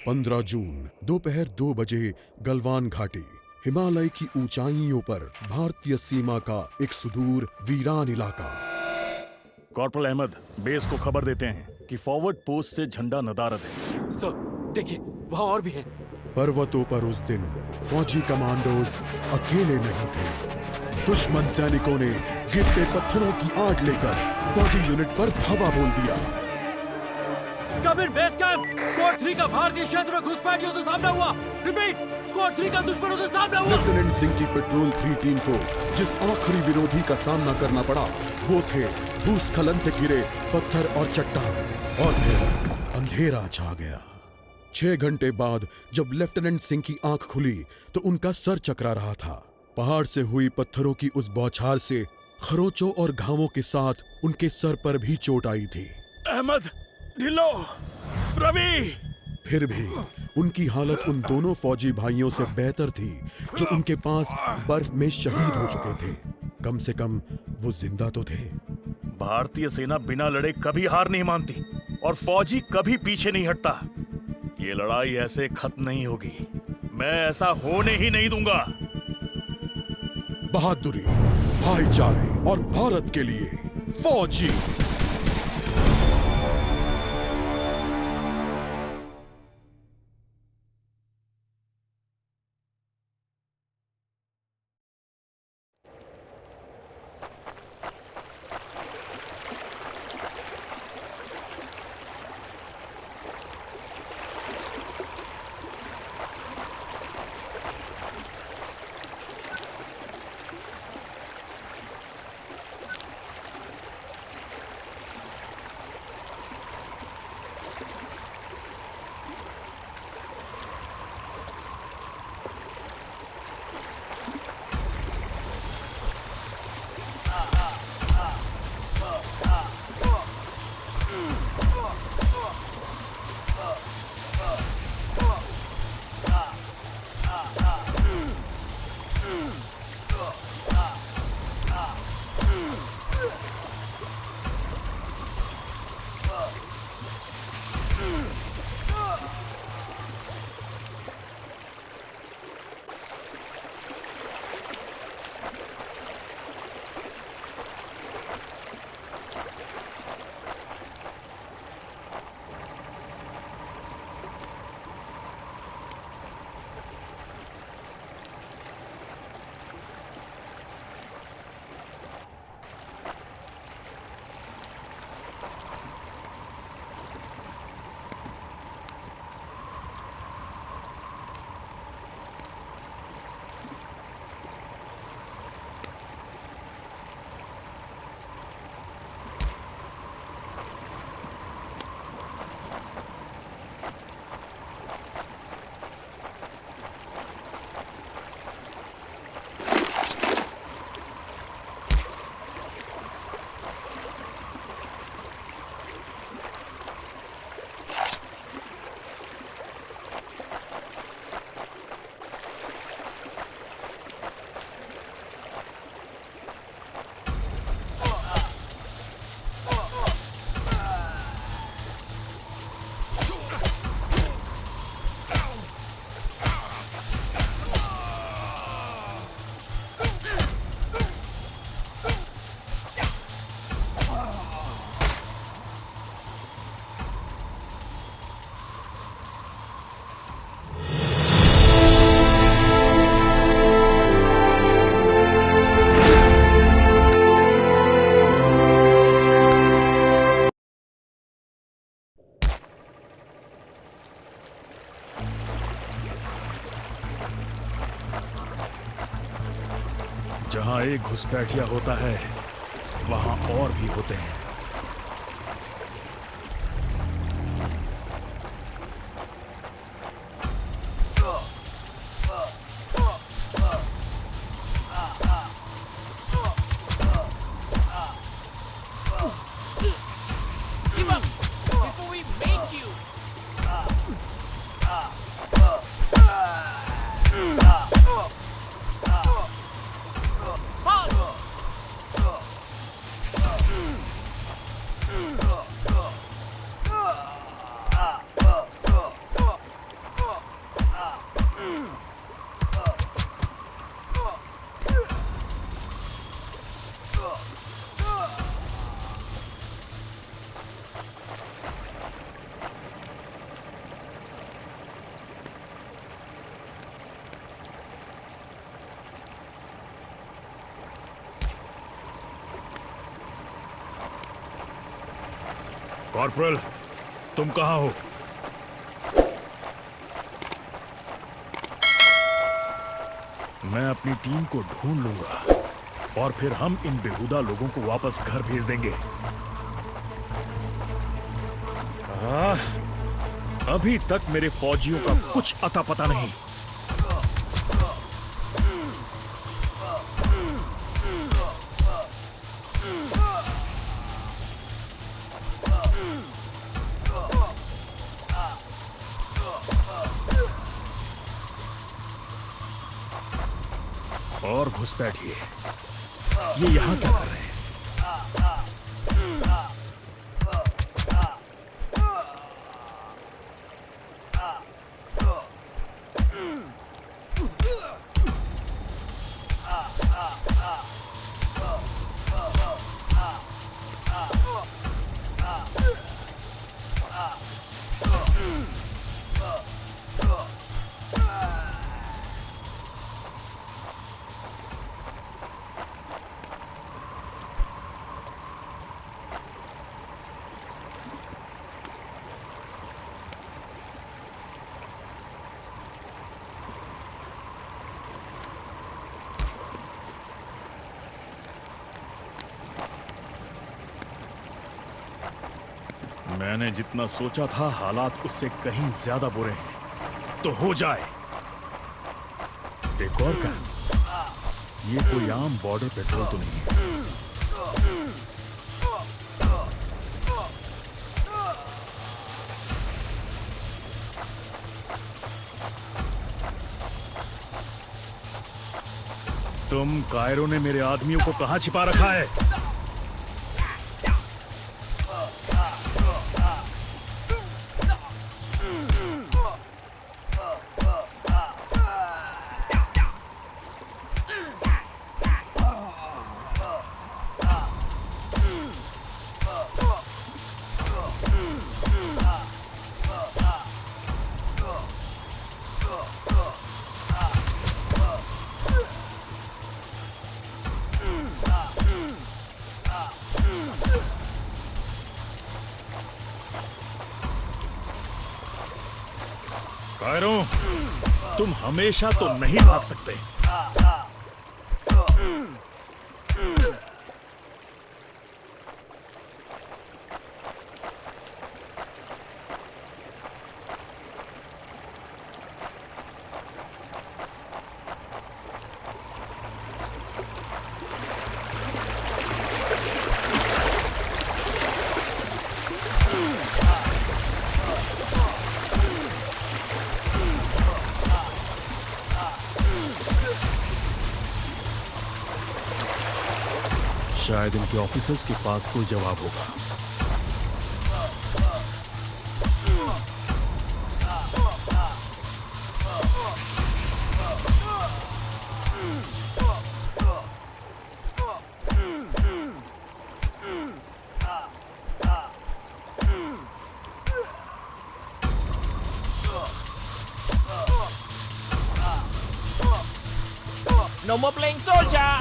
15 जून दोपहर 2 बजे गलवान घाटी, हिमालय की ऊंचाइयों पर भारतीय सीमा का एक सुदूर वीरान इलाका। कॉर्पोरल अहमद, बेस को खबर देते हैं कि फॉरवर्ड पोस्ट से झंडा नदारद है। सर देखिए, वहाँ और भी हैं। पर्वतों पर उस दिन फौजी कमांडोज अकेले नहीं थे। दुश्मन सैनिकों ने गिरते पत्थरों की आड़ लेकर फौजी यूनिट पर धावा बोल दिया। कमिंग बेस कैंप, स्क्वाड 3 का भारतीय क्षेत्र में घुसपैठियों से सामना हुआ। रिपीट, स्क्वाड 3 का दुश्मनों से सामना हुआ। लेफ्टिनेंट सिंह की पेट्रोल 3 टीम को जिस आखिरी विरोधी का सामना करना पड़ा वो थे भूस्खलन से घिरे पत्थर और चट्टान। और फिर अंधेरा छा गया। 6 घंटे बाद जब लेफ्टिनेंट सिंह की आंख खुली तो उनका सर चकरा रहा था। पहाड़ से हुई पत्थरों की उस बौछार से खरोंचों और घावों के साथ उनके सर पर भी चोट आई थी। अहमद, ढिल्लो, रवि। फिर भी उनकी हालत उन दोनों फौजी भाइयों से बेहतर थी जो उनके पास बर्फ में शहीद हो चुके थे। कम से कम वो जिंदा तो थे। भारतीय सेना बिना लड़े कभी हार नहीं मानती और फौजी कभी पीछे नहीं हटता। ये लड़ाई ऐसे खत्म नहीं होगी। मैं ऐसा होने ही नहीं दूंगा। बहादुरी, भाईचारे और भारत के लिए फौजी। जहां एक घुसपैठिया होता है वहां और भी होते हैं। कॉर्पोरल, तुम कहां हो? मैं अपनी टीम को ढूंढ लूंगा और फिर हम इन बेहुदा लोगों को वापस घर भेज देंगे। अभी तक मेरे फौजियों का कुछ अता पता नहीं। और घुसपैठिए, ये यहां क्या कर रहे हैं? मैंने जितना सोचा था हालात उससे कहीं ज्यादा बुरे हैं। तो हो जाए। एक और काम, ये कोई आम बॉर्डर पेट्रोल तो नहीं है। तुम कायरो ने मेरे आदमियों को कहां छिपा रखा है? कायरो, तुम हमेशा तो नहीं भाग सकते। शायद इनके ऑफिसर्स के पास कोई जवाब होगा। No more playing soldier!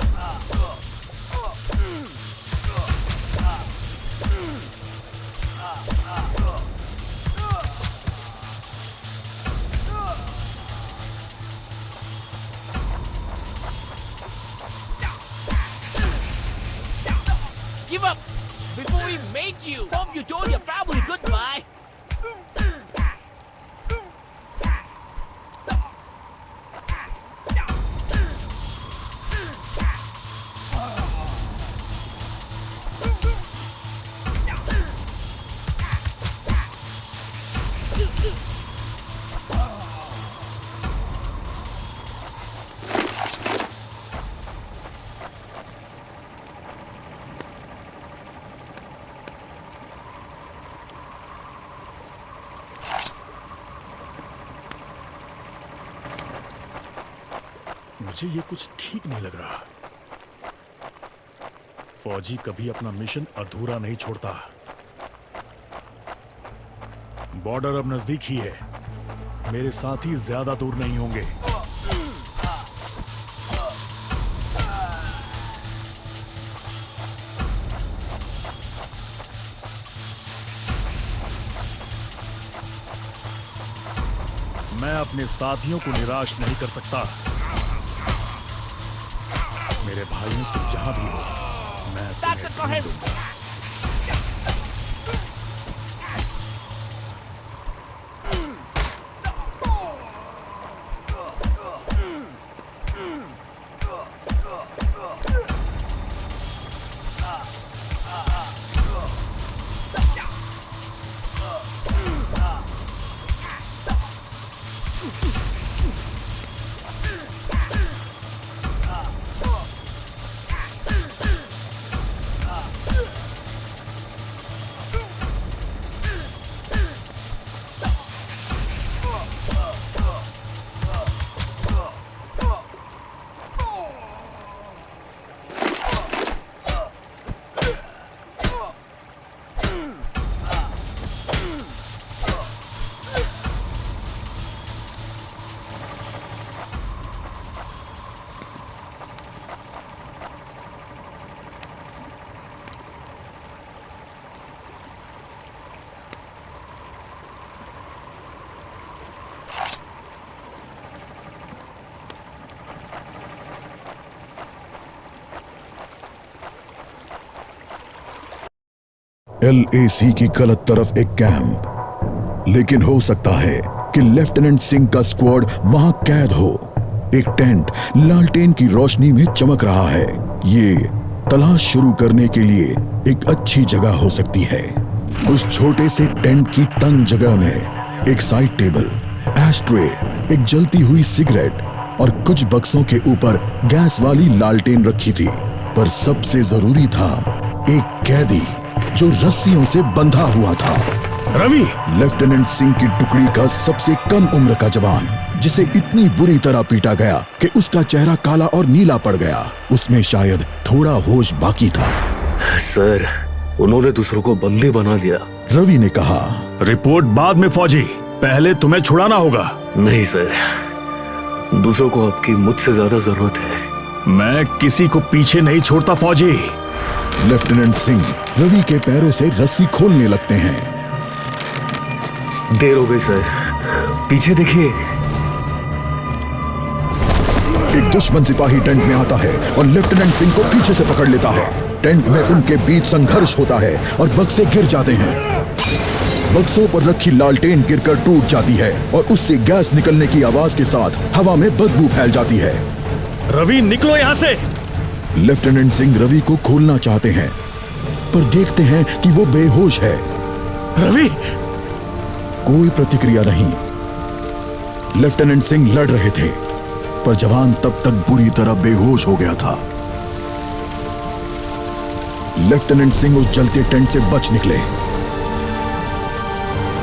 Give up! Before we make you! Hope you told your family goodbye! मुझे ये कुछ ठीक नहीं लग रहा। फौजी कभी अपना मिशन अधूरा नहीं छोड़ता। बॉर्डर अब नजदीक ही है। मेरे साथी ज्यादा दूर नहीं होंगे। मैं अपने साथियों को निराश नहीं कर सकता। मेरे भाइयों, तुम जहां भी हो, मैं That's it for तुम्हें him. ढूंढूंगा। LAC की गलत तरफ एक कैंप, लेकिन हो सकता है कि लेफ्टिनेंट सिंह का स्क्वाड वहां कैद हो। एक टेंट लालटेन की रोशनी में चमक रहा है। ये तलाश शुरू करने के लिए एक अच्छी जगह हो सकती है। उस छोटे से टेंट की तंग जगह में एक साइड टेबल, एशट्रे, एक जलती हुई सिगरेट और कुछ बक्सों के ऊपर गैस वाली लालटेन रखी थी। पर सबसे जरूरी था एक कैदी जो रस्सियों से बंधा हुआ था। रवि! लेफ्टिनेंट सिंह की टुकड़ी का सबसे कम उम्र का जवान, जिसे इतनी बुरी तरह पीटा गया कि उसका चेहरा काला और नीला पड़ गया। उसमें शायद थोड़ा होश बाकी था। सर, उन्होंने दूसरों को बंदी बना दिया। रवि ने कहा। रिपोर्ट बाद में फौजी, पहले तुम्हें छुड़ाना होगा। नहीं सर, दूसरों को आपकी मुझसे ज्यादा जरूरत है। मैं किसी को पीछे नहीं छोड़ता फौजी। लेफ्टिनेंट सिंह रवि के पैरों से रस्सी खोलने लगते हैं। देर हो गई सर, पीछे देखिए। एक दुश्मन सिपाही टेंट में आता है और लेफ्टिनेंट सिंह को पीछे से पकड़ लेता है। टेंट में उनके बीच संघर्ष होता है और बक्से गिर जाते हैं। बक्सों पर रखी लालटेन गिरकर टूट जाती है और उससे गैस निकलने की आवाज के साथ हवा में बदबू फैल जाती है। रवि, निकलो यहां से। लेफ्टिनेंट सिंह रवि को खोलना चाहते हैं, पर देखते हैं कि वो बेहोश है। रवि! कोई प्रतिक्रिया नहीं। लेफ्टिनेंट सिंह लड़ रहे थे, पर जवान तब तक बुरी तरह बेहोश हो गया था। लेफ्टिनेंट सिंह उस जलते टेंट से बच निकले।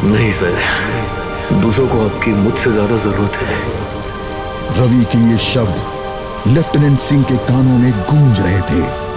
नहीं सर, दूसरों को आपकी मुझसे ज्यादा जरूरत है। रवि के ये शब्द लेफ्टिनेंट सिंह के कानों में गूंज रहे थे।